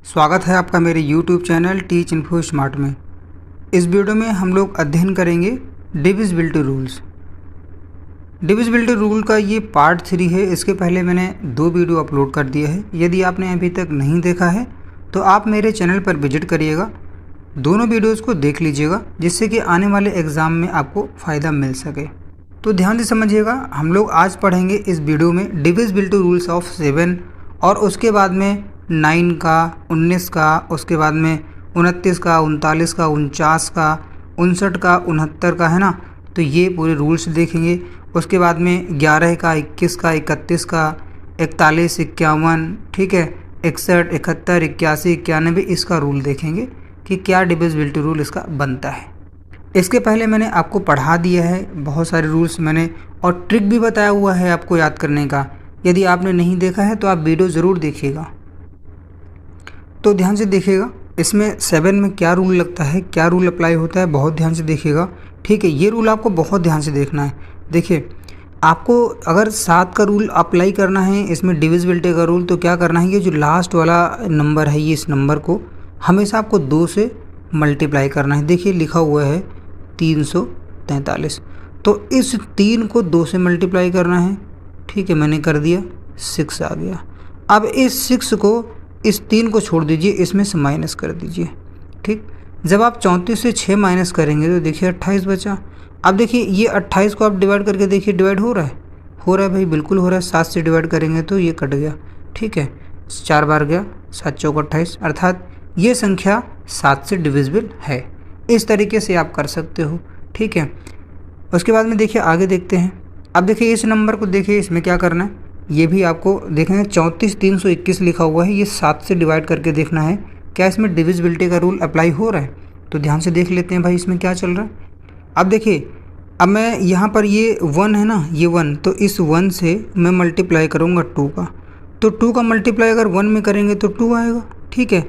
स्वागत है आपका मेरे YouTube channel teach info smart में। इस वीडियो में हम लोग अध्ययन करेंगे डिविजिबिलिटी रूल्स। डिविजिबिलिटी रूल का ये पार्ट 3 है। इसके पहले मैंने 2 वीडियो अपलोड कर दिए हैं। यदि आपने अभी तक नहीं देखा है तो आप मेरे चैनल पर विजिट करिएगा, दोनों वीडियोज़ को देख लीजिएगा, जिससे कि आने वाले एग्ज़ाम में आपको फ़ायदा मिल सके। तो ध्यान से समझिएगा, हम लोग आज पढ़ेंगे इस वीडियो में डिविजिबिलिटी रूल्स ऑफ 7 और उसके बाद में 9 का, 19 का, उसके बाद में 29 का, 39 का, 49 का, 59 का, 69 का, है ना। तो ये पूरे रूल्स देखेंगे। उसके बाद में 11 का, 21 का, 31 का, 41, 51, ठीक है, 61, 71, 81, 91 इसका रूल देखेंगे कि क्या डिविजिबिलिटी रूल इसका बनता है। इसके पहले मैंने आपको पढ़ा दिया है बहुत सारे रूल्स मैंने, और ट्रिक भी बताया हुआ है आपको याद करने का। यदि आपने नहीं देखा है तो आप वीडियो ज़रूर देखिएगा। तो ध्यान से देखिएगा, इसमें 7 में क्या रूल लगता है, क्या रूल अप्लाई होता है, बहुत ध्यान से देखिएगा, ठीक है। ये रूल आपको बहुत ध्यान से देखना है। देखिए, आपको अगर 7 का रूल अप्लाई करना है इसमें डिविजिबिलिटी का रूल, तो क्या करना है, ये जो लास्ट वाला नंबर है, ये इस नंबर को हमेशा आपको 2 से मल्टीप्लाई करना है। देखिए लिखा हुआ है 343, तो इस 3 को 2 से मल्टीप्लाई करना है, ठीक है। मैंने कर दिया, 6 आ गया। अब इस 6 को, इस 3 को छोड़ दीजिए, इसमें से माइनस कर दीजिए, ठीक। जब आप 34 से 6 माइनस करेंगे तो देखिए 28 बचा। अब देखिए ये 28 को आप डिवाइड करके देखिए, डिवाइड हो रहा है भाई, बिल्कुल हो रहा है। 7 से डिवाइड करेंगे तो ये कट गया, ठीक है। 4 बार गया, 7 चौक 28, अर्थात ये संख्या 7 से डिविजिबल है। इस तरीके से आप कर सकते हो, ठीक है। उसके बाद में देखिए आगे देखते हैं। अब देखिए इस नंबर को देखिए, इसमें क्या करना है, ये भी आपको देखेंगे 34,321 लिखा हुआ है, ये 7 से डिवाइड करके देखना है क्या इसमें डिविजिबिलिटी का रूल अप्लाई हो रहा है। तो ध्यान से देख लेते हैं भाई इसमें क्या चल रहा है। अब देखिए, अब मैं यहाँ पर ये 1 है ना, ये 1, तो इस 1 से मैं मल्टीप्लाई करूँगा 2 का, तो 2 का मल्टीप्लाई अगर 1 में करेंगे तो 2 आएगा, ठीक है।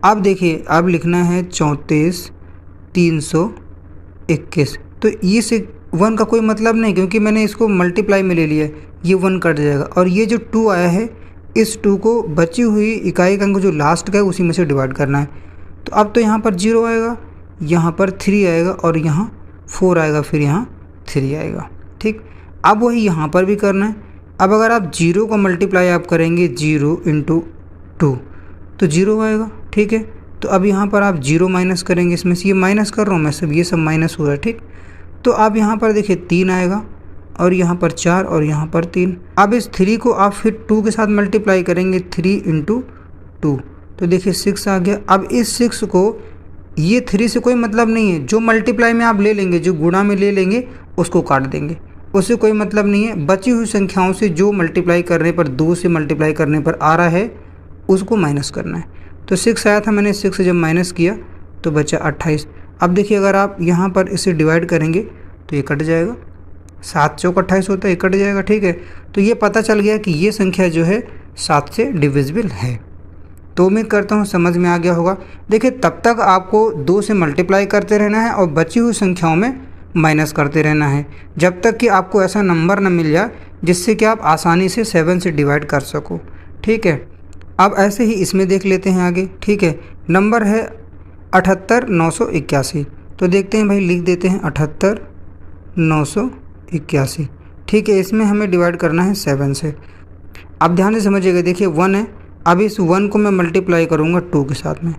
अब देखिए, अब लिखना है 34,321, तो ये से 1 का कोई मतलब नहीं, क्योंकि मैंने इसको मल्टीप्लाई में ले लिया, ये 1 कट जाएगा। और ये जो 2 आया है, इस 2 को बची हुई इकाई का अंक जो लास्ट का है उसी में से डिवाइड करना है। तो अब तो यहाँ पर 0 आएगा, यहाँ पर 3 आएगा, और यहाँ 4 आएगा, फिर यहाँ 3 आएगा, ठीक। अब वही यहाँ पर भी करना है। अब अगर आप 0 को मल्टीप्लाई आप करेंगे 0 × 2 तो 0 आएगा, ठीक है। तो अब यहाँ पर आप 0 माइनस करेंगे, इसमें से ये माइनस कर रहा हूँ मैं, सब ये सब माइनस हो रहा है, ठीक। तो अब यहाँ पर देखिए 3 आएगा, और यहाँ पर 4, और यहाँ पर 3। अब इस 3 को आप फिर 2 के साथ मल्टीप्लाई करेंगे, 3 × 2, तो देखिए 6 आ गया। अब इस 6 को, ये 3 से कोई मतलब नहीं है, जो मल्टीप्लाई में आप ले लेंगे, जो गुणा में ले लेंगे उसको काट देंगे, उससे कोई मतलब नहीं है। बची हुई संख्याओं से जो मल्टीप्लाई करने पर, 2 से मल्टीप्लाई करने पर आ रहा है उसको माइनस करना है। तो 6 आया था, मैंने 6 से जब माइनस किया तो बचा 28। अब देखिए अगर आप यहाँ पर इसे डिवाइड करेंगे तो ये कट जाएगा, 7 चौक 28 होता है, ये कट जाएगा, ठीक है। तो ये पता चल गया कि ये संख्या जो है 7 से डिविजिबल है। तो उम्मीद करता हूँ समझ में आ गया होगा। देखिए, तब तक आपको 2 से मल्टीप्लाई करते रहना है और बची हुई संख्याओं में माइनस करते रहना है, जब तक कि आपको ऐसा नंबर न मिल जाए जिससे कि आप आसानी से 7 से डिवाइड कर सको, ठीक है। अब ऐसे ही इसमें देख लेते हैं आगे, ठीक है। नंबर है 78,981, तो देखते हैं भाई, लिख देते हैं 78,981, ठीक है। इसमें हमें डिवाइड करना है 7 से। अब ध्यान से समझिएगा, देखिए 1 है, अब इस 1 को मैं मल्टीप्लाई करूँगा 2 के साथ में,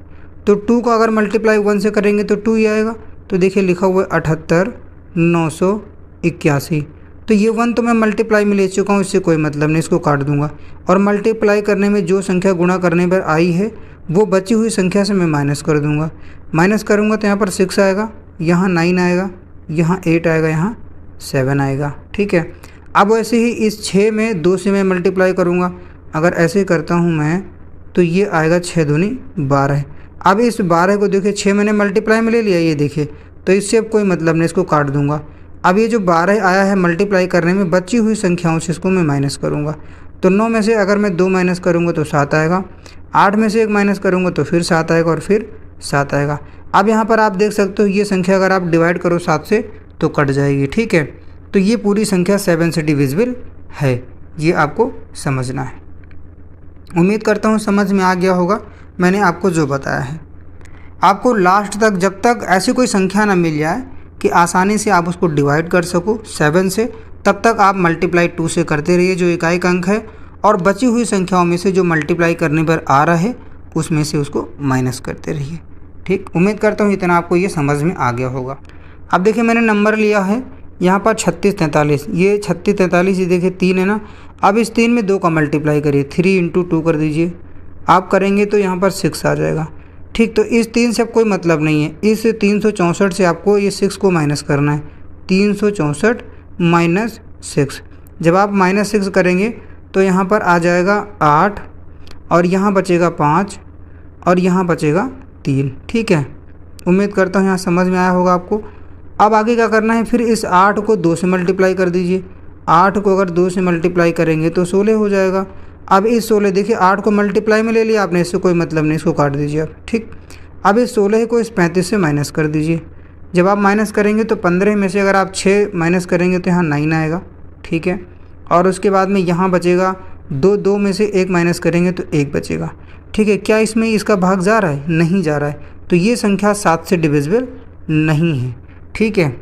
तो 2 को अगर मल्टीप्लाई 1 से करेंगे तो 2 ही आएगा। तो देखिए लिखा हुआ है 78,981, तो ये 1 तो मैं मल्टीप्लाई में ले चुका हूँ, इससे कोई मतलब नहीं, इसको काट दूंगा। और मल्टीप्लाई करने में जो संख्या गुणा करने पर आई है वो बची हुई संख्या से मैं माइनस कर दूंगा। माइनस करूंगा तो यहाँ पर 6 आएगा, यहाँ 9 आएगा, यहाँ 8 आएगा, यहाँ 7 आएगा, ठीक है। अब वैसे ही इस 6 में 2 से मैं मल्टीप्लाई करूँगा, अगर ऐसे करता हूँ मैं तो ये आएगा 6 दूनी 12। अब इस 12 को देखिए 6 मैंने मल्टीप्लाई में ले लिया, ये देखिए, तो इससे अब कोई मतलब नहीं, इसको काट दूंगा। अब ये जो 12 आया है मल्टीप्लाई करने में, बची हुई संख्याओं से इसको मैं माइनस करूँगा। तो 9 में से अगर मैं 2 माइनस करूँगा तो 7 आएगा, 8 में से 1 माइनस करूँगा तो फिर 7 आएगा, और फिर 7 आएगा। अब यहाँ पर आप देख सकते हो ये संख्या अगर आप डिवाइड करो 7 से तो कट जाएगी, ठीक है। तो ये पूरी संख्या 7 से डिविजिबल है, ये आपको समझना है। उम्मीद करता हूँ समझ में आ गया होगा। मैंने आपको जो बताया है। आपको लास्ट तक जब तक ऐसी कोई संख्या ना मिल जाए कि आसानी से आप उसको डिवाइड कर सको 7 से, तब तक आप मल्टीप्लाई 2 से करते रहिए जो इकाई का अंक है, और बची हुई संख्याओं में से जो मल्टीप्लाई करने पर आ रहा है उसमें से उसको माइनस करते रहिए। ठीक, उम्मीद करता हूँ इतना आपको ये समझ में आ गया होगा। अब देखिए मैंने नंबर लिया है यहाँ पर 36 43, ये 36 43 ये देखिए 3 है ना। अब इस 3 में 2 का मल्टीप्लाई करिए, 3 × 2 कर दीजिए। आप करेंगे तो यहाँ पर 6 आ जाएगा। ठीक, तो इस 3 से अब कोई मतलब नहीं है। इस 364 से आपको ये 6 को माइनस करना है। 364 माइनस 6, जब आप माइनस 6 करेंगे तो यहाँ पर आ जाएगा 8, और यहाँ बचेगा 5, और यहाँ बचेगा 3। ठीक है, उम्मीद करता हूँ यहाँ समझ में आया होगा आपको। अब आगे क्या करना है, फिर इस 8 को 2 से मल्टीप्लाई कर दीजिए। 8 को अगर 2 से मल्टीप्लाई करेंगे तो 16 हो जाएगा। अब इस 16 देखिए 8 को मल्टीप्लाई में ले लिया आपने, इससे कोई मतलब नहीं, इसको काट दीजिए आप। ठीक, अब इस 16 को इस 35 से माइनस कर दीजिए। जब आप माइनस करेंगे तो 15 में से अगर आप 6 माइनस करेंगे तो यहाँ 9 आएगा। ठीक है, और उसके बाद में यहाँ बचेगा 2 में से 1 माइनस करेंगे तो 1 बचेगा। ठीक है, क्या इसमें इसका भाग जा रहा है? नहीं जा रहा है, तो ये संख्या 7 से डिविजिबल नहीं है। ठीक है,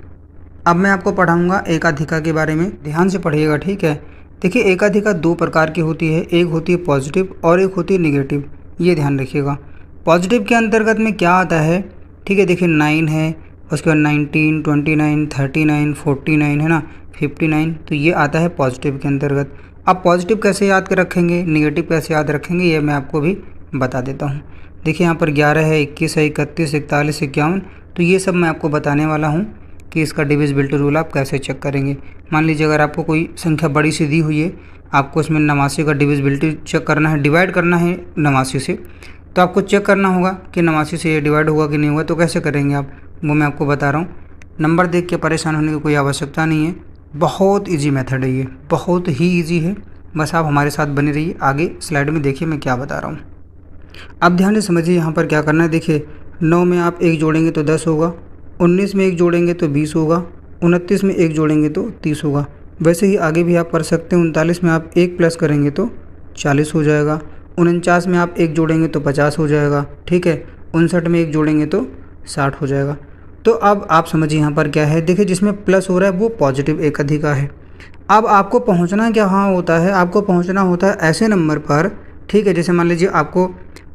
अब मैं आपको पढ़ाऊँगा एकाधिका के बारे में, ध्यान से पढ़िएगा। ठीक है, देखिए एकाधिका 2 प्रकार की होती है, एक होती है पॉजिटिव और एक होती है निगेटिव, ये ध्यान रखिएगा। पॉजिटिव के अंतर्गत में क्या आता है? ठीक है, देखिए 9 है, उसके बाद 19, 29, 39, 49 है ना, 59, तो ये आता है पॉजिटिव के अंतर्गत। अब पॉजिटिव कैसे याद कर रखेंगे, निगेटिव कैसे याद रखेंगे, ये मैं आपको भी बता देता हूँ। देखिए यहाँ पर 11 है, 21 है, 31, 41, 51, तो ये सब मैं आपको बताने वाला हूँ कि इसका डिविजिबिलिटी रूल आप कैसे चेक करेंगे। मान लीजिए अगर आपको कोई संख्या बड़ी सी दी हुई है, आपको इसमें 89 का डिविजिबिलिटी चेक करना है, डिवाइड करना है 89 से, तो आपको चेक करना होगा कि 89 से ये डिवाइड हुआ कि नहीं हुआ। तो कैसे करेंगे आप, वो मैं आपको बता रहा हूँ। नंबर देख के परेशान होने की कोई आवश्यकता नहीं है, बहुत ईजी मेथड है ये, बहुत ही ईजी है। बस आप हमारे साथ बने रहिए, आगे स्लाइड में देखिए मैं क्या बता रहा हूँ। अब ध्यान से समझिए यहाँ पर क्या करना है। देखिए 9 में आप 1 जोड़ेंगे तो 10 होगा, 19 में 1 जोड़ेंगे तो 20 होगा, 29 में 1 जोड़ेंगे तो 30 होगा। वैसे ही आगे भी आप कर सकते हैं। 39 में आप 1 प्लस करेंगे तो 40 हो जाएगा। 49 में आप 1 जोड़ेंगे तो 50 हो जाएगा। ठीक है, 59 में 1 जोड़ेंगे तो 60 हो जाएगा। तो अब आप समझिए यहाँ पर क्या है, देखिए जिसमें प्लस हो रहा है वो पॉजिटिव एकाधिका है। अब आपको पहुँचना क्या हाँ होता है, आपको पहुँचना होता है ऐसे नंबर पर। ठीक है, जैसे मान लीजिए आपको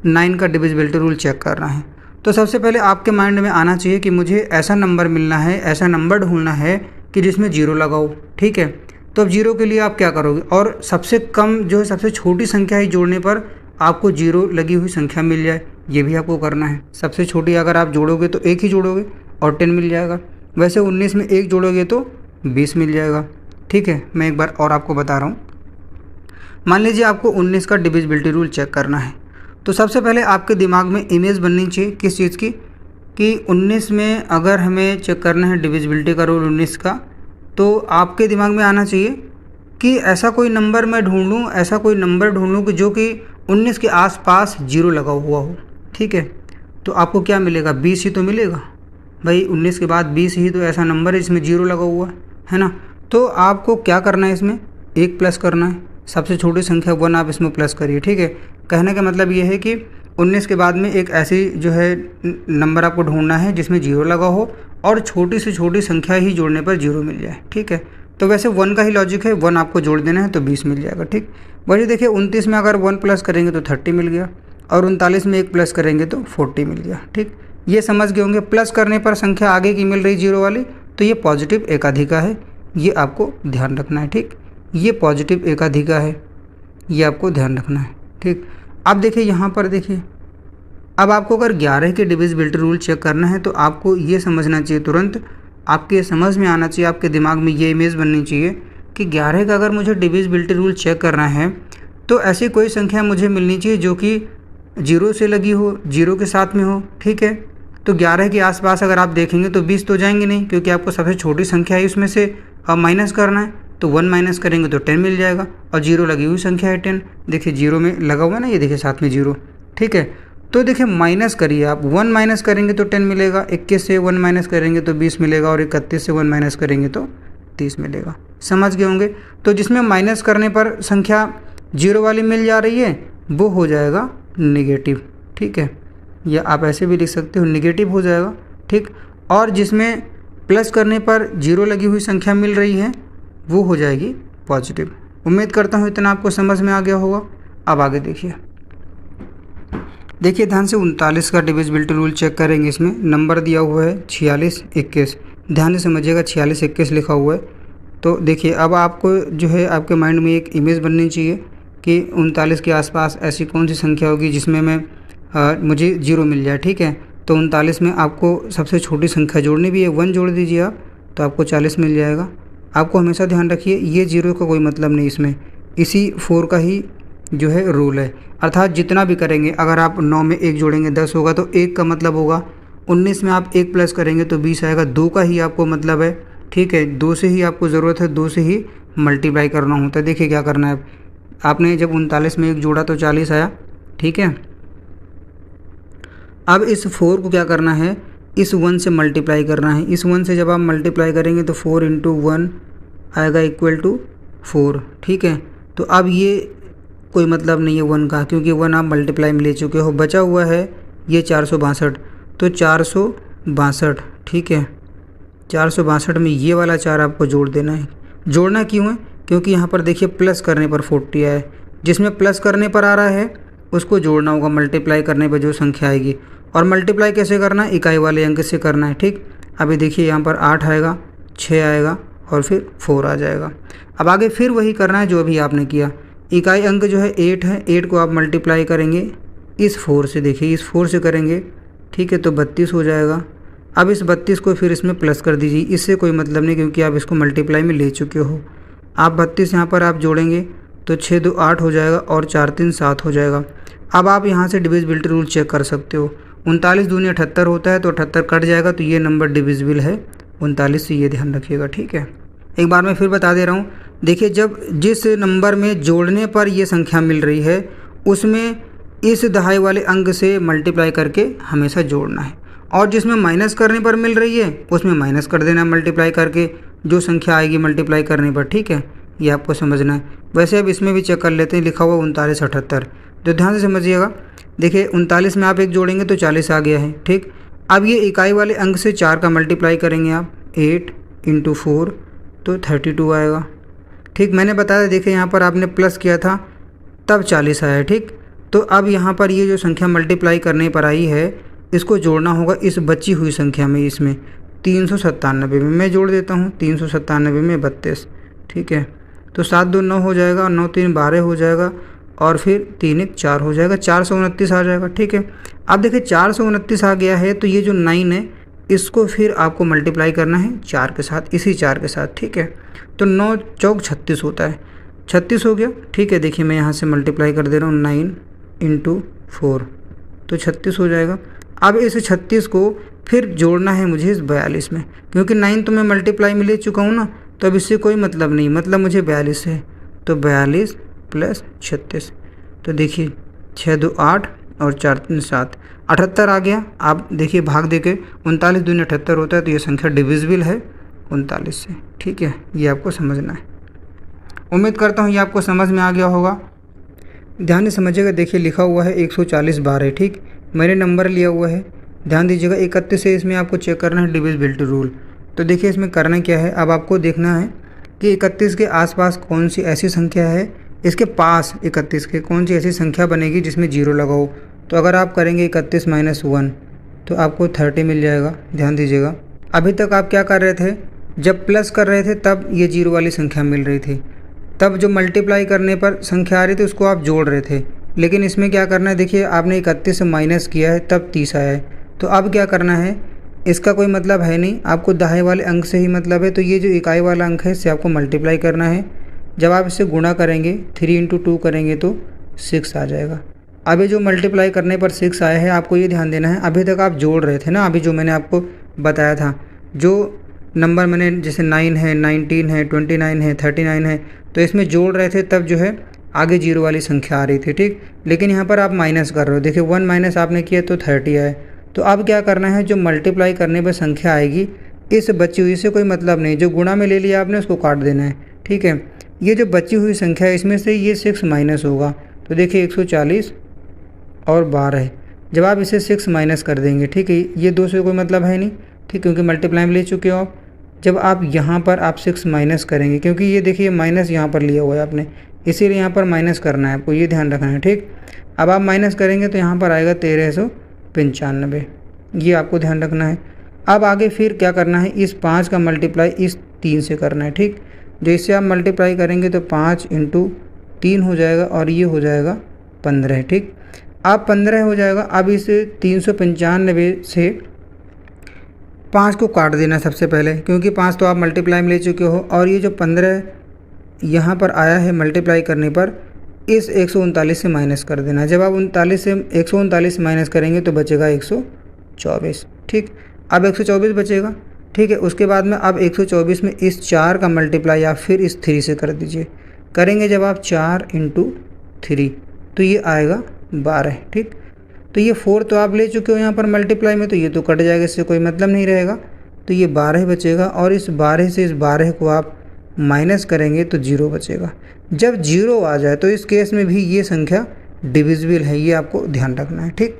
9 का डिविजिबिलिटी रूल चेक करना है, तो सबसे पहले आपके माइंड में आना चाहिए कि मुझे ऐसा नंबर मिलना है, ऐसा नंबर ढूंढना है कि जिसमें 0 लगाओ। ठीक है, तो अब 0 के लिए आप क्या करोगे, और सबसे कम जो है सबसे छोटी संख्या ही जोड़ने पर आपको 0 लगी हुई संख्या मिल जाए, ये भी आपको करना है। सबसे छोटी अगर आप जोड़ोगे तो 1 ही जोड़ोगे और 10 मिल जाएगा। वैसे 19 में 1 जोड़ोगे तो 20 मिल जाएगा। ठीक है, मैं एक बार और आपको बता रहा हूँ। मान लीजिए आपको 19 का डिविजिबिलिटी रूल चेक करना है, तो सबसे पहले आपके दिमाग में इमेज बननी चाहिए किस चीज़ की, कि 19 में अगर हमें चेक करना है डिविजिबिलिटी का रूल 19 का, तो आपके दिमाग में आना चाहिए कि ऐसा कोई नंबर मैं ढूंढूं, ऐसा कोई नंबर ढूंढूं कि जो कि 19 के आसपास 0 लगा हुआ हो। ठीक है, तो आपको क्या मिलेगा, 20 ही तो मिलेगा भाई। 19 के बाद 20 ही तो ऐसा नंबर है जिसमें 0 लगा हुआ है ना। तो आपको क्या करना है, इसमें 1 प्लस करना है, सबसे छोटी संख्या 1 आप इसमें प्लस करिए। ठीक है, कहने का मतलब ये है कि 19 के बाद में एक ऐसी जो है नंबर आपको ढूंढना है जिसमें 0 लगा हो और छोटी से छोटी संख्या ही जोड़ने पर 0 मिल जाए। ठीक है, तो वैसे 1 का ही लॉजिक है, 1 आपको जोड़ देना है तो 20 मिल जाएगा। ठीक, वही देखिए 29 में अगर 1 प्लस करेंगे तो 30 मिल गया, और 39 में 1 प्लस करेंगे तो 40 मिल गया। ठीक, ये समझ गए होंगे। प्लस करने पर संख्या आगे की मिल रही 0 वाली, तो ये पॉजिटिव एकाधिका है, ये आपको ध्यान रखना है। ठीक, ये पॉजिटिव एकाधिका है, ये आपको ध्यान रखना है। ठीक, अब देखिए यहाँ पर देखिए, अब आपको अगर 11 के डिविजिबिलिटी रूल चेक करना है तो आपको ये समझना चाहिए, तुरंत आपके समझ में आना चाहिए, आपके दिमाग में ये इमेज बननी चाहिए कि 11 का अगर मुझे डिविजिबिलिटी रूल चेक करना है तो ऐसी कोई संख्या मुझे मिलनी चाहिए जो कि 0 से लगी हो, 0 के साथ में हो। ठीक है, तो 11 के आसपास अगर आप देखेंगे तो 20 तो जाएंगे नहीं, क्योंकि आपको सबसे छोटी संख्या है उसमें से माइनस करना है, तो 1 माइनस करेंगे तो 10 मिल जाएगा, और 0 लगी हुई संख्या है 10। देखिए 0 में लगा हुआ है ना, ये देखिए साथ में 0। ठीक है, तो देखिए माइनस करिए आप, 1 माइनस करेंगे तो 10 मिलेगा, 21 से 1 माइनस करेंगे तो 20 मिलेगा, और 31 से 1 माइनस करेंगे तो 30 मिलेगा। समझ गए होंगे। तो जिसमें माइनस करने पर संख्या 0 वाली मिल जा रही है वो हो जाएगा नेगेटिव। ठीक है, या आप ऐसे भी लिख सकते हो नेगेटिव हो जाएगा, ठीक। और जिसमें प्लस करने पर 0 लगी हुई संख्या मिल रही है वो हो जाएगी पॉजिटिव। उम्मीद करता हूँ इतना आपको समझ में आ गया होगा। अब आगे देखिए ध्यान से 39 का डिविजिबिलिटी रूल चेक करेंगे। इसमें नंबर दिया हुआ है 46 21, ध्यान से समझिएगा 46 21 लिखा हुआ है। तो देखिए अब आपको जो है आपके माइंड में एक इमेज बननी चाहिए कि 39 के आसपास ऐसी कौन सी संख्या होगी जिसमें मुझे 0 मिल जाए, ठीक है। तो 39 में आपको सबसे छोटी संख्या जोड़नी भी है, 1 जोड़ दीजिए आप, तो आपको 40 मिल जाएगा। आपको हमेशा ध्यान रखिए ये 0 का कोई मतलब नहीं, इसमें इसी 4 का ही जो है रूल है। अर्थात जितना भी करेंगे, अगर आप 9 में 1 जोड़ेंगे 10 होगा, तो 1 का मतलब होगा 19 में आप 1 प्लस करेंगे तो 20 आएगा। 2 का ही आपको मतलब है, ठीक है, 2 से ही आपको ज़रूरत है, 2 से ही मल्टीप्लाई करना होता है। देखिए क्या करना है, आपने जब 39 में 1 जोड़ा तो 40 आया, ठीक है। अब इस 4 को क्या करना है, इस 1 से मल्टीप्लाई करना है। इस 1 से जब आप मल्टीप्लाई करेंगे तो 4 × 1 आएगा इक्वल टू 4, ठीक है। तो अब ये कोई मतलब नहीं है 1 का, क्योंकि 1 आप मल्टीप्लाई में ले चुके हो। बचा हुआ है ये 462, तो 462, ठीक है। 462 में ये वाला 4 आपको जोड़ देना है। जोड़ना क्यों है, क्योंकि यहाँ पर देखिए प्लस करने पर 40 आया है। जिसमें प्लस करने पर आ रहा है उसको जोड़ना होगा, मल्टीप्लाई करने पर जो संख्या आएगी। और मल्टीप्लाई कैसे करना है, इकाई वाले अंक से करना है, ठीक। अभी देखिए यहाँ पर 8 आएगा, 6 आएगा और फिर 4 आ जाएगा। अब आगे फिर वही करना है जो अभी आपने किया। इकाई अंक जो है 8 है, 8 को आप मल्टीप्लाई करेंगे इस 4 से, देखिए इस 4 से करेंगे, ठीक है, तो 32 हो जाएगा। अब इस 32 को फिर इसमें प्लस कर दीजिए, इससे कोई मतलब नहीं क्योंकि आप इसको मल्टीप्लाई में ले चुके हो। आप 32 यहाँ पर आप जोड़ेंगे तो 6 2 8 हो जाएगा और 4 3 7 हो जाएगा। अब आप यहाँ से डिविजिबिलिटी रूल चेक कर सकते हो। 39 दूनी 78 होता है, तो 78 कट जाएगा, तो ये नंबर डिविजिबल है 39 से, ये ध्यान रखिएगा, ठीक है। एक बार मैं फिर बता दे रहा हूँ, देखिए जब जिस नंबर में जोड़ने पर ये संख्या मिल रही है उसमें इस दहाई वाले अंक से मल्टीप्लाई करके हमेशा जोड़ना है, और जिसमें माइनस करने पर मिल रही है उसमें माइनस कर देना है मल्टीप्लाई करके, जो संख्या आएगी मल्टीप्लाई करने पर, ठीक है। ये आपको समझना है। वैसे अब इसमें भी चेक कर लेते हैं, लिखा हुआ 39 78, तो ध्यान से समझिएगा। देखिए 39 में आप 1 जोड़ेंगे तो 40 आ गया है, ठीक। अब ये इकाई वाले अंक से 4 का मल्टीप्लाई करेंगे आप, 8 × 4 तो 32 आएगा, ठीक। मैंने बताया देखिए यहाँ पर आपने प्लस किया था तब 40 आया, ठीक। तो अब यहाँ पर ये जो संख्या मल्टीप्लाई करने पर आई है इसको जोड़ना होगा इस बची हुई संख्या में, इसमें 397 में मैं जोड़ देता हूँ, 397 में 32, ठीक है। तो 7 2 9 हो जाएगा और 9 3 12 हो जाएगा और फिर 3 1 4 हो जाएगा, 429 आ जाएगा, ठीक है। अब देखिए 429 आ गया है, तो ये जो 9 है इसको फिर आपको मल्टीप्लाई करना है 4 के साथ, इसी 4 के साथ, ठीक है। तो 9 चौक 36 होता है, 36 हो गया, ठीक है। देखिए मैं यहाँ से मल्टीप्लाई कर दे रहा हूँ 9 × 4 तो 36 हो जाएगा। अब इस 36 को फिर जोड़ना है मुझे इस 42 में, क्योंकि 9 तो मैं मल्टीप्लाई में ले चुका हूँ ना, तो अब इससे कोई मतलब नहीं, मतलब मुझे 42 है, तो 42 + 36, तो देखिए 6 2 8 और 4 3 7 78 आ गया। आप देखिए भाग देके 39 दूनी 78 होता है, तो ये संख्या डिविजिबल है 39 से, ठीक है। ये आपको समझना है। उम्मीद करता हूँ ये आपको समझ में आ गया होगा। ध्यान से समझिएगा, देखिए लिखा हुआ है 140 12, ठीक। मैंने नंबर लिया हुआ है, ध्यान दीजिएगा। 31 से इसमें आपको चेक करना है डिविजिबिलिटी रूल। तो देखिए इसमें करना क्या है, अब आपको देखना है कि 31 के आसपास कौन सी ऐसी संख्या है, इसके पास 31 के कौन सी ऐसी संख्या बनेगी जिसमें 0 लगाओ। तो अगर आप करेंगे 31 - 1 तो आपको 30 मिल जाएगा। ध्यान दीजिएगा, अभी तक आप क्या कर रहे थे, जब प्लस कर रहे थे तब ये 0 वाली संख्या मिल रही थी, तब जो मल्टीप्लाई करने पर संख्या आ रही थी उसको आप जोड़ रहे थे। लेकिन इसमें क्या करना है, देखिए आपने 31 से माइनस किया है तब 30 आया है, तो अब क्या करना है, इसका कोई मतलब है नहीं, आपको दहाई वाले अंक से ही मतलब है। तो ये जो इकाई वाला अंक है इससे आपको मल्टीप्लाई करना है। जब आप इससे गुणा करेंगे 3 × 2 करेंगे तो 6 आ जाएगा। अभी जो मल्टीप्लाई करने पर 6 आया है, आपको ये ध्यान देना है, अभी तक आप जोड़ रहे थे ना, अभी जो मैंने आपको बताया था, जो नंबर मैंने जैसे 9 है, 19 है, 29 है, 39 है, तो इसमें जोड़ रहे थे तब जो है आगे 0 वाली संख्या आ रही थी, ठीक। लेकिन यहाँ पर आप माइनस कर रहे हो, देखिए 1 माइनस आपने किया तो 30 आए। तो अब क्या करना है, जो मल्टीप्लाई करने पर संख्या आएगी इस बची हुई से कोई मतलब नहीं, जो गुणा में ले लिया आपने उसको काट देना है, ठीक है। ये जो बची हुई संख्या है इसमें से ये 6 माइनस होगा, तो देखिए 140 और 12 है, जब आप इसे 6 माइनस कर देंगे, ठीक है, ये 2 से कोई मतलब है नहीं, ठीक, क्योंकि मल्टीप्लाई में ले चुके हो आप। जब आप यहाँ पर आप 6 माइनस करेंगे, क्योंकि ये देखिए माइनस यहाँ पर लिया हुआ है आपने, इसीलिए यहाँ पर माइनस करना है आपको, ये ध्यान रखना है, ठीक। अब आप माइनस करेंगे तो यहाँ पर आएगा 1395, ये आपको ध्यान रखना है। अब आगे फिर क्या करना है, इस 5 का मल्टीप्लाई इस 3 से करना है, ठीक। जैसे आप मल्टीप्लाई करेंगे तो 5 × 3 हो जाएगा और ये हो जाएगा 15, ठीक। अब 15 हो जाएगा। अब इस 395 से 5 को काट देना सबसे पहले, क्योंकि 5 तो आप मल्टीप्लाई में ले चुके हो, और ये जो 15 यहाँ पर आया है मल्टीप्लाई करने पर, इस 139 से माइनस कर देना। जब आप 39 से 139 माइनस करेंगे तो बचेगा 124, ठीक। अब 124 बचेगा, ठीक है। उसके बाद में अब 124 में इस 4 का मल्टीप्लाई आप फिर इस 3 से कर दीजिए। करेंगे जब आप 4 × 3 तो ये आएगा 12, ठीक। तो ये 4 तो आप ले चुके हो यहाँ पर मल्टीप्लाई में, तो ये तो कट जाएगा, इससे कोई मतलब नहीं रहेगा, तो ये 12 बचेगा। और इस 12 से इस 12 को आप माइनस करेंगे तो 0 बचेगा। जब 0 आ जाए तो इस केस में भी ये संख्या डिविजिबल है, ये आपको ध्यान रखना है, ठीक।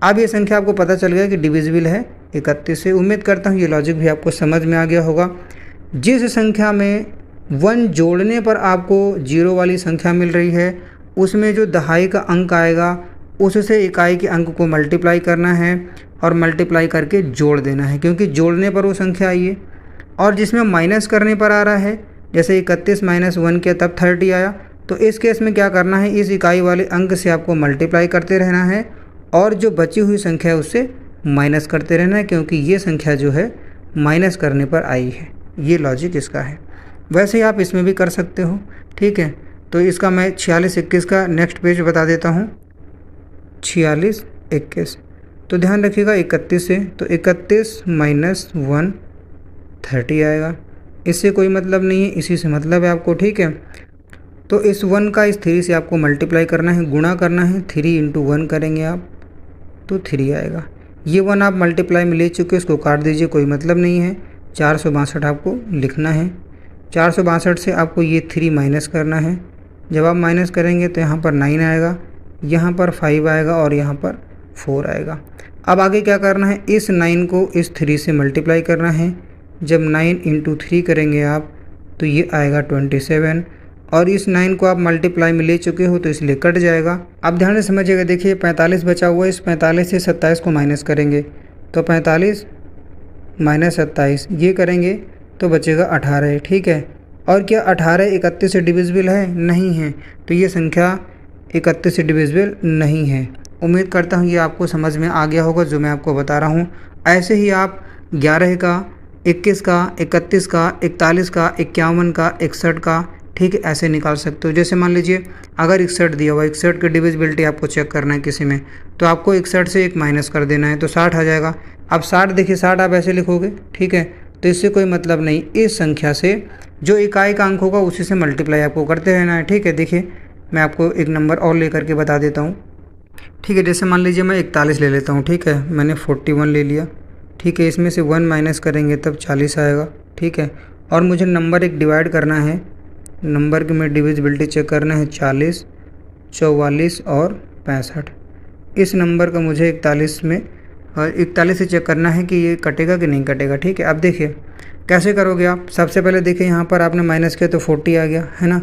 अब ये संख्या आपको पता चल गया कि डिविजिबल है 31 से। उम्मीद करता हूँ ये लॉजिक भी आपको समझ में आ गया होगा। जिस संख्या में 1 जोड़ने पर आपको 0 वाली संख्या मिल रही है, उसमें जो दहाई का अंक आएगा उससे इकाई के अंक को मल्टीप्लाई करना है और मल्टीप्लाई करके जोड़ देना है, क्योंकि जोड़ने पर वो संख्या आई है। और जिसमें माइनस करने पर आ रहा है, जैसे 31 - 1 किया तब 30 आया, तो इस केस में क्या करना है, इस इकाई वाले अंक से आपको मल्टीप्लाई करते रहना है और जो बची हुई संख्या है उससे माइनस करते रहना है, क्योंकि ये संख्या जो है माइनस करने पर आई है। ये लॉजिक इसका है। वैसे ही आप इसमें भी कर सकते हो, ठीक है। तो इसका मैं 46 21 का नेक्स्ट पेज बता देता हूँ। 46 21 तो ध्यान रखिएगा 31 से, तो 31 - 1 30 आएगा। इससे कोई मतलब नहीं है, इसी से मतलब है आपको, ठीक है। तो इस 1 का इस 3 से आपको मल्टीप्लाई करना है, गुणा करना है, 3 × 1 करेंगे आप तो 3 आएगा। ये 1 आप मल्टीप्लाई में ले चुके, उसको काट दीजिए, कोई मतलब नहीं है। 462 आपको लिखना है। 462 से आपको ये 3 माइनस करना है। जब आप माइनस करेंगे तो यहाँ पर 9 आएगा, यहाँ पर 5 आएगा और यहाँ पर 4 आएगा। अब आगे क्या करना है, इस 9 को इस 3 से मल्टीप्लाई करना है। जब 9 × 3 करेंगे आप तो ये आएगा 27, और इस 9 को आप मल्टीप्लाई में ले चुके हो तो इसलिए कट जाएगा। आप ध्यान से समझिएगा, देखिए 45 बचा हुआ है, इस 45 से 27 को माइनस करेंगे तो 45 - 27 ये करेंगे तो बचेगा 18, ठीक है। और क्या 18 31 से डिविजिबल है? नहीं है, तो ये संख्या 31 से डिविजिबल नहीं है। उम्मीद करता हूँ ये आपको समझ में आ गया होगा जो मैं आपको बता रहा हूँ। ऐसे ही आप 11 का, 21 का, 31 का, 41 का, 51 का, 61 का, ठीक है, ऐसे निकाल सकते हो। जैसे मान लीजिए अगर 61 दिया हुआ, 61 की डिविजिबिलिटी आपको चेक करना है किसी में, तो आपको 61 से 1 माइनस कर देना है तो 60 आ जाएगा। अब 60 देखिए, 60 आप ऐसे लिखोगे, ठीक है, तो इससे कोई मतलब नहीं। इस संख्या से जो इकाई का अंक होगा उसी से मल्टीप्लाई आपको करते रहना है, ठीक है। देखिए मैं आपको एक नंबर और लेकर के बता देता हूँ, ठीक है। जैसे मान लीजिए मैं 41 ले लेता हूँ, ठीक है, मैंने 41 ले लिया, ठीक है। इसमें से 1 माइनस करेंगे तब 40 आएगा, ठीक है। और मुझे नंबर एक डिवाइड करना है, नंबर की में डिविजिबिलिटी चेक करना है, 40, 44 और 65। इस नंबर का मुझे 41 में और 41 से चेक करना है कि ये कटेगा कि नहीं कटेगा, ठीक है। अब देखिए कैसे करोगे आप। सबसे पहले देखिए यहाँ पर आपने माइनस किया तो 40 आ गया, है ना।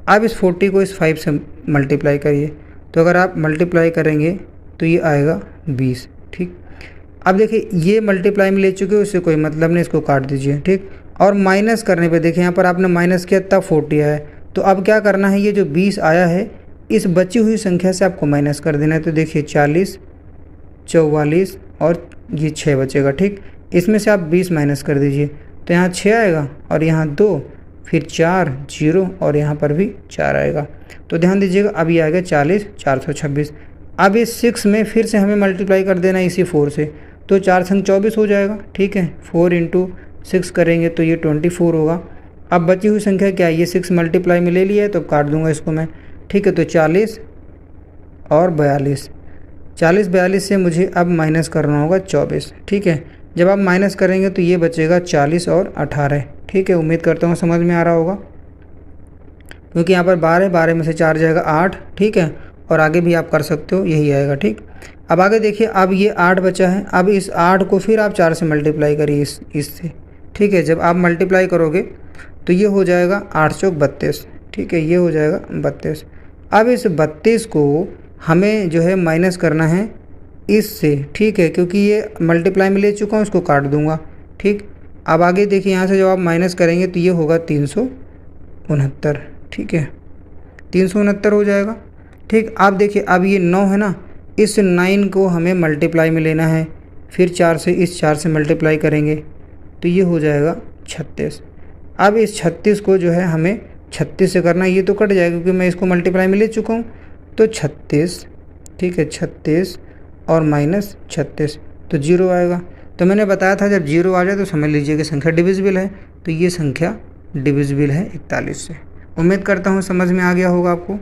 अब इस 40 को इस 5 से मल्टीप्लाई करिए, तो अगर आप मल्टीप्लाई करेंगे तो ये आएगा 20, ठीक। अब देखिए ये मल्टीप्लाई में ले चुके हो, उससे कोई मतलब नहीं, इसको काट दीजिए, ठीक। और माइनस करने पे देखिए यहाँ पर आपने माइनस किया तब 40 आया, तो अब क्या करना है, ये जो 20 आया है इस बची हुई संख्या से आपको माइनस कर देना है। तो देखिए 40, 44 और ये 6 बचेगा, ठीक। इसमें से आप 20 माइनस कर दीजिए तो यहाँ 6 आएगा और यहाँ 2, फिर 4 0 और यहाँ पर भी 4 आएगा। तो ध्यान दीजिएगा अब ये आएगा 40, 426। अब इस 6 में फिर से हमें मल्टीप्लाई कर देना है इसी 4 से, तो 4 संग 24 हो जाएगा, ठीक है। 4 × 6 करेंगे तो ये 24 होगा। अब बची हुई संख्या क्या है, ये 6 मल्टीप्लाई में ले लिया है तो काट दूंगा इसको मैं, ठीक है। तो 40 और 42, 40 42 से मुझे अब माइनस करना होगा 24, ठीक है। जब आप माइनस करेंगे तो ये बचेगा 40 और 18, ठीक है। उम्मीद करता हूँ समझ में आ रहा होगा, क्योंकि यहाँ पर 12 में से 4 जाएगा 8, ठीक है। और आगे भी आप कर सकते हो, यही आएगा, ठीक। अब आगे देखिए, अब ये 8 बचा है। अब इस 8 को फिर आप 4 से मल्टीप्लाई करिए इससे, ठीक है। जब आप मल्टीप्लाई करोगे तो ये हो जाएगा 8 चौक 32, ठीक है, ये हो जाएगा 32। अब इस 32 को हमें जो है माइनस करना है इससे, ठीक है, क्योंकि ये मल्टीप्लाई में ले चुका हूँ, इसको काट दूंगा, ठीक। अब आगे देखिए, यहाँ से जब आप माइनस करेंगे तो ये होगा 369, ठीक है, 369 हो जाएगा, ठीक। अब देखिए, अब ये 9 है ना, इस 9 को हमें मल्टीप्लाई में लेना है, फिर 4 से, इस 4 से मल्टीप्लाई करेंगे तो ये हो जाएगा 36। अब इस 36 को जो है हमें 36 से करना है, ये तो कट जाएगा क्योंकि मैं इसको मल्टीप्लाई में ले चुका हूँ। तो 36, ठीक है, 36 और माइनस 36 तो 0 आएगा। तो मैंने बताया था जब 0 आ जाए तो समझ लीजिए कि संख्या डिविजिबल है। तो ये संख्या डिविजिबल है 41 से। उम्मीद करता हूँ समझ में आ गया होगा आपको।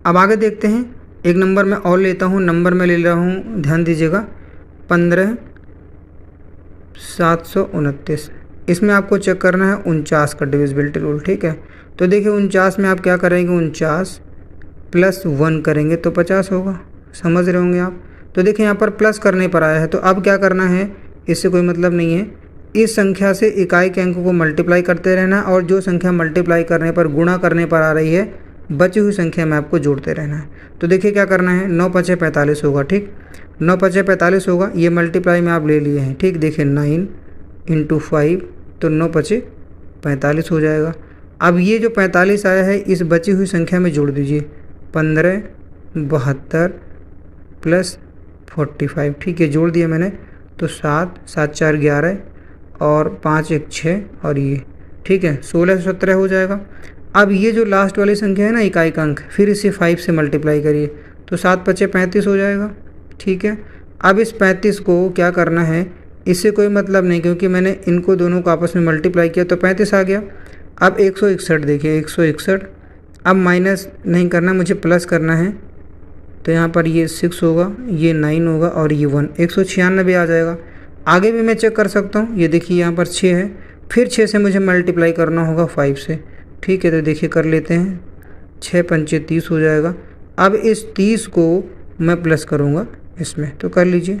अब आगे देखते हैं, एक नंबर मैं और लेता हूँ, नंबर मैं ले रहा हूँ, ध्यान दीजिएगा, 15729। इसमें आपको चेक करना है 49 का डिविजिबिलिटी रूल, ठीक है। तो देखिए 49 में आप क्या करेंगे, 49 प्लस 1 करेंगे तो 50 होगा, समझ रहे होंगे आप। तो देखिए यहाँ पर प्लस करने पर आया है, तो अब क्या करना है, इससे कोई मतलब नहीं है, इस संख्या से इकाई के अंकों को मल्टीप्लाई करते रहना और जो संख्या मल्टीप्लाई करने पर, गुणा करने पर आ रही है, बची हुई संख्या में आपको जोड़ते रहना है। तो देखिए क्या करना है, 9 पचे 45 होगा, ठीक, 9 पचे 45 होगा, ये मल्टीप्लाई में आप ले लिए हैं, ठीक। देखिए 9 × 5 तो 9 पचे 45 हो जाएगा। अब ये जो 45 आया है इस बची हुई संख्या में जोड़ दीजिए, 15 72 प्लस 45, ठीक है, जोड़ दिया मैंने। तो 7 7 4 11 और 5 1 6 और ये, ठीक है, 16 से 17 हो जाएगा। अब ये जो लास्ट वाली संख्या है ना, इकाई का अंक, फिर इसे 5 से मल्टीप्लाई करिए तो 7 पचे 35 हो जाएगा, ठीक है। अब इस 35 को क्या करना है, इससे कोई मतलब नहीं क्योंकि मैंने इनको दोनों को आपस में मल्टीप्लाई किया तो 35 आ गया। अब 161 देखिए, 161, अब माइनस नहीं करना, मुझे प्लस करना है। तो यहाँ पर ये 6 होगा, ये 9 होगा और ये 1, 196 आ जाएगा। आगे भी मैं चेक कर सकता हूँ, ये देखिए यहाँ पर 6 है, फिर 6 से मुझे मल्टीप्लाई करना होगा 5 से, ठीक है। तो देखिए कर लेते हैं, 6 पंचे 30 हो जाएगा। अब इस 30 को मैं प्लस करूँगा इसमें, तो कर लीजिए,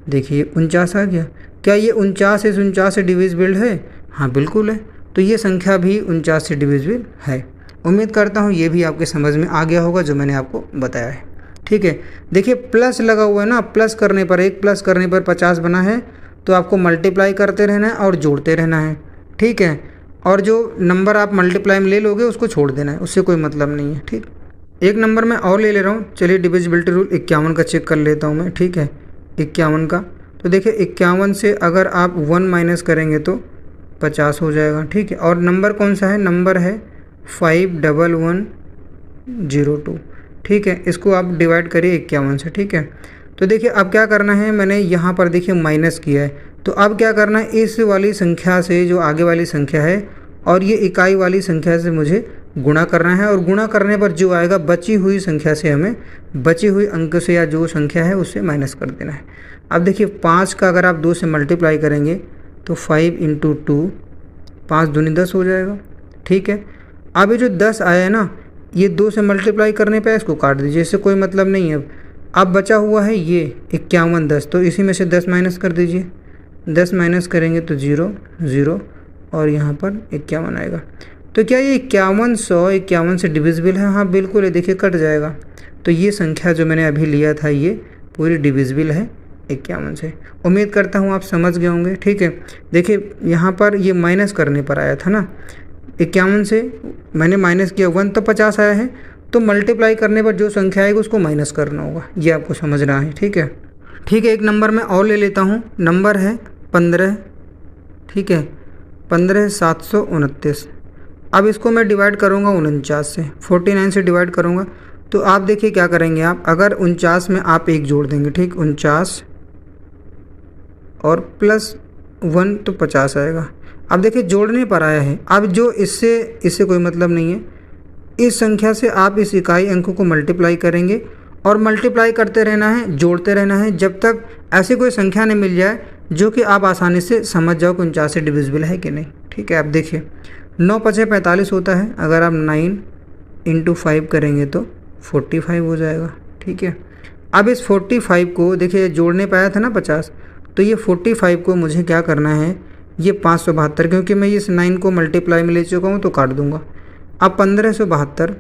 देखिए 49 आ गया। क्या ये 49 इस 49 से डिविजिबल है? हाँ बिल्कुल है। तो ये संख्या भी 49 से डिविजिबल है। उम्मीद करता हूँ ये भी आपके समझ में आ गया होगा जो मैंने आपको बताया है, ठीक है। देखिए प्लस लगा हुआ है ना, प्लस करने पर, एक प्लस करने पर 50 बना है, तो आपको मल्टीप्लाई करते रहना है और जोड़ते रहना है, ठीक है। और जो नंबर आप मल्टीप्लाई में ले लोगे उसको छोड़ देना है, उससे कोई मतलब नहीं है, ठीक। एक नंबर मैं और ले रहा हूँ, चलिए डिविजिबिलिटी रूल 51 का चेक कर लेता हूँ मैं, ठीक है, 51 का। तो देखिए 51 से अगर आप 1 माइनस करेंगे तो 50 हो जाएगा, ठीक है। और नंबर कौन सा है, नंबर है 51102, ठीक है। इसको आप डिवाइड करिए 51 से, ठीक है। तो देखिए अब क्या करना है, मैंने यहाँ पर देखिए माइनस किया है, तो अब क्या करना है, इस वाली संख्या से जो आगे वाली संख्या है और ये इकाई वाली संख्या से मुझे गुणा करना है, और गुणा करने पर जो आएगा बची हुई संख्या से हमें, बची हुई अंक से या जो संख्या है उससे माइनस कर देना है। अब देखिए 5 का अगर आप 2 से मल्टीप्लाई करेंगे तो 5 × 2, 5 दूनी 10 हो जाएगा, ठीक है। अब ये जो 10 आया है ना, ये 2 से मल्टीप्लाई करने पे इसको काट दीजिए, इससे कोई मतलब नहीं है। अब बचा हुआ है ये 51 10, तो इसी में से 10 माइनस कर दीजिए, 10 माइनस करेंगे तो 0 0 और यहाँ पर 51 आएगा। तो क्या ये 51 से डिविजिबल है? हाँ बिल्कुल है, देखिए कट जाएगा। तो ये संख्या जो मैंने अभी लिया था ये पूरी डिविजिबल है 51 से। उम्मीद करता हूँ आप समझ गए होंगे, ठीक है। देखिए यहाँ पर ये माइनस करने पर आया था ना, 51 से मैंने माइनस किया 1 तो 50 आया है, तो मल्टीप्लाई करने पर जो संख्या आएगी उसको माइनस करना होगा, ये आपको समझना है, ठीक है। ठीक है, एक नंबर मैं और ले लेता हूँ, नंबर है 15, ठीक है, 15729। अब इसको मैं डिवाइड करूँगा 49 से, 49 से डिवाइड करूँगा। तो आप देखिए क्या करेंगे आप, अगर 49 में आप 1 जोड़ देंगे, ठीक, 49 और प्लस 1 तो 50 आएगा। अब देखिए जोड़ने पर आया है, अब जो इससे कोई मतलब नहीं है, इस संख्या से आप इस इकाई अंकों को मल्टीप्लाई करेंगे और मल्टीप्लाई करते रहना है, जोड़ते रहना है, जब तक ऐसी कोई संख्या नहीं मिल जाए जो कि आप आसानी से समझ जाओ कि 49 से डिविजिबल है कि नहीं, ठीक है। आप देखिए 9 पचे 45 होता है, अगर आप 9 × 5 करेंगे तो 45 हो जाएगा, ठीक है। अब इस 45 को देखिए जोड़ने पे आया था ना 50, तो ये 45 को मुझे क्या करना है, ये 572, क्योंकि मैं इस 9 को मल्टीप्लाई में ले चुका हूँ तो काट दूंगा। अब 1572,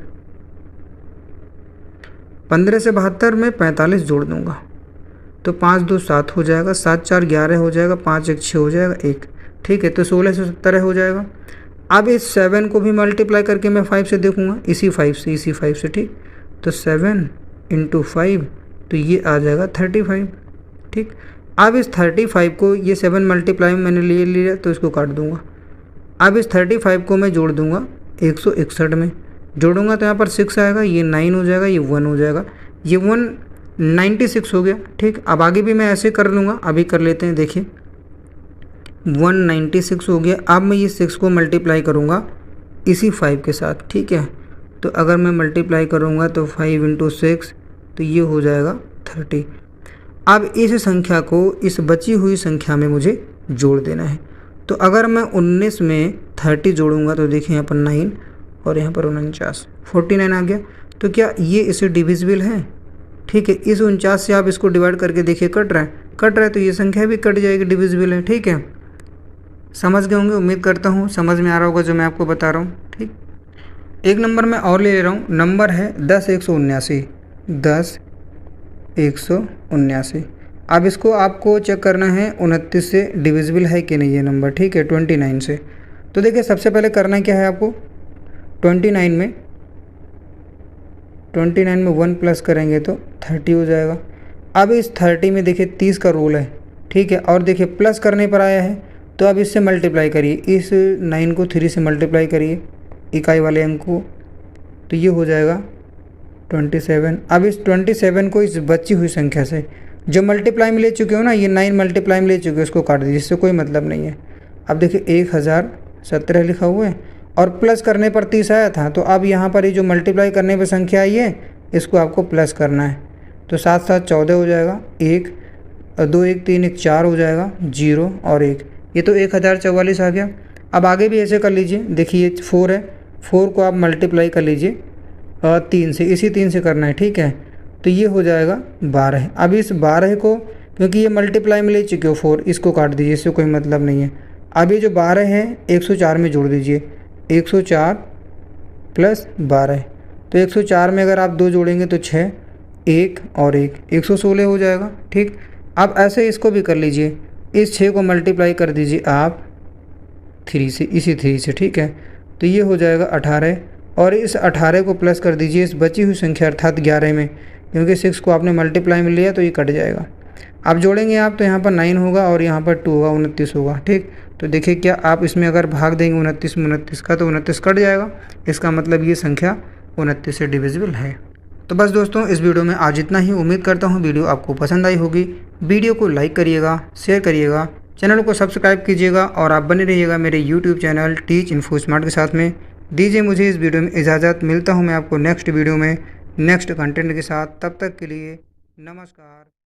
15 से 72 में 45 जोड़ दूंगा तो 5 2 7 हो जाएगा, 7 4 11 हो जाएगा, 5 1 6 हो जाएगा 1, ठीक है। तो 1670 हो जाएगा। अब इस 7 को भी मल्टीप्लाई करके मैं 5 से देखूंगा, इसी 5 से, ठीक। तो 7 × 5 तो ये आ जाएगा 35, ठीक। अब इस 35 को ये 7 मल्टीप्लाई में मैंने ले लिया तो इसको काट दूंगा। अब इस 35 को मैं जोड़ दूंगा 161 में, जोड़ूंगा तो यहाँ पर 6 आएगा, ये 9 हो जाएगा, ये 1 हो जाएगा, ये 196 हो गया, ठीक। अब आगे भी मैं ऐसे कर लूँगा, अभी कर लेते हैं, देखिए 196 हो गया। अब मैं ये 6 को मल्टीप्लाई करूँगा इसी 5 के साथ, ठीक है। तो अगर मैं मल्टीप्लाई करूँगा तो 5 × 6 तो ये हो जाएगा 30। अब इस संख्या को इस बची हुई संख्या में मुझे जोड़ देना है। तो अगर मैं 19 में 30 जोड़ूंगा तो देखिए यहाँ पर 9 और यहाँ पर 49, 49 आ गया। तो क्या ये इसे डिविजिबल है, ठीक है। इस 49 से आप इसको डिवाइड करके देखिए कट रहा है, तो ये संख्या भी कट जाएगी, डिविजिबल है, ठीक है। समझ गए होंगे, उम्मीद करता हूँ समझ में आ रहा होगा जो मैं आपको बता रहा हूँ, ठीक। एक नंबर मैं और ले रहा हूँ, नंबर है 10 179, 10 179। अब इसको आपको चेक करना है 29 से डिविजिबल है कि नहीं ये नंबर, ठीक है, 29 से। तो देखिए सबसे पहले करना क्या है आपको, 29 में 1 प्लस करेंगे तो 30 हो जाएगा। अब इस 30 में देखिए 30 का रूल है, ठीक है, और देखिए प्लस करने पर आया है तो अब इससे मल्टीप्लाई करिए, इस 9 को 3 से मल्टीप्लाई करिए इकाई वाले अंक को, तो ये हो जाएगा 27। अब इस 27 को इस बची हुई संख्या से जो मल्टीप्लाई में ले चुके हो ना, ये 9 मल्टीप्लाई में ले चुके हो, इसको काट दीजिए, इससे कोई मतलब नहीं है। अब देखिए 1017 लिखा हुआ है और प्लस करने पर 30 आया था, तो अब यहाँ पर ये जो मल्टीप्लाई करने पर संख्या आई है इसको आपको प्लस करना है। तो 7 7 14 हो जाएगा, 1 2 1 3 1 4 हो जाएगा, 0 और 1, ये तो 1044 आ गया। अब आगे भी ऐसे कर लीजिए, देखिए 4 है, 4 को आप मल्टीप्लाई कर लीजिए 3 से, इसी 3 से करना है, ठीक है। तो ये हो जाएगा 12। अब इस 12 को क्योंकि ये मल्टीप्लाई में ले चुके हो 4, इसको काट दीजिए, इससे कोई मतलब नहीं है। अब ये जो 12 है 104 में जोड़ दीजिए, 104 + 12, तो 104 में अगर आप 2 जोड़ेंगे तो 6, 1 और 1 116 हो जाएगा, ठीक। अब ऐसे इसको भी कर लीजिए, इस 6 को मल्टीप्लाई कर दीजिए आप 3 से, इसी 3 से, ठीक है। तो ये हो जाएगा 18 और इस 18 को प्लस कर दीजिए इस बची हुई संख्या अर्थात 11 में, क्योंकि 6 को आपने मल्टीप्लाई में लिया तो ये कट जाएगा। अब जोड़ेंगे आप तो यहाँ पर 9 होगा और यहाँ पर 2 होगा, 29 होगा, ठीक। तो देखिए क्या आप इसमें अगर भाग देंगे 29 में 29 का तो 29 कट जाएगा, इसका मतलब ये संख्या 29 से डिविजिबल है। तो बस दोस्तों इस वीडियो में आज इतना ही। उम्मीद करता हूँ वीडियो आपको पसंद आई होगी। वीडियो को लाइक करिएगा, शेयर करिएगा, चैनल को सब्सक्राइब कीजिएगा और आप बने रहिएगा मेरे YouTube channel teach info smart के साथ में। दीजिए मुझे इस वीडियो में इजाज़त, मिलता हूँ मैं आपको नेक्स्ट वीडियो में नेक्स्ट कंटेंट के साथ। तब तक के लिए नमस्कार।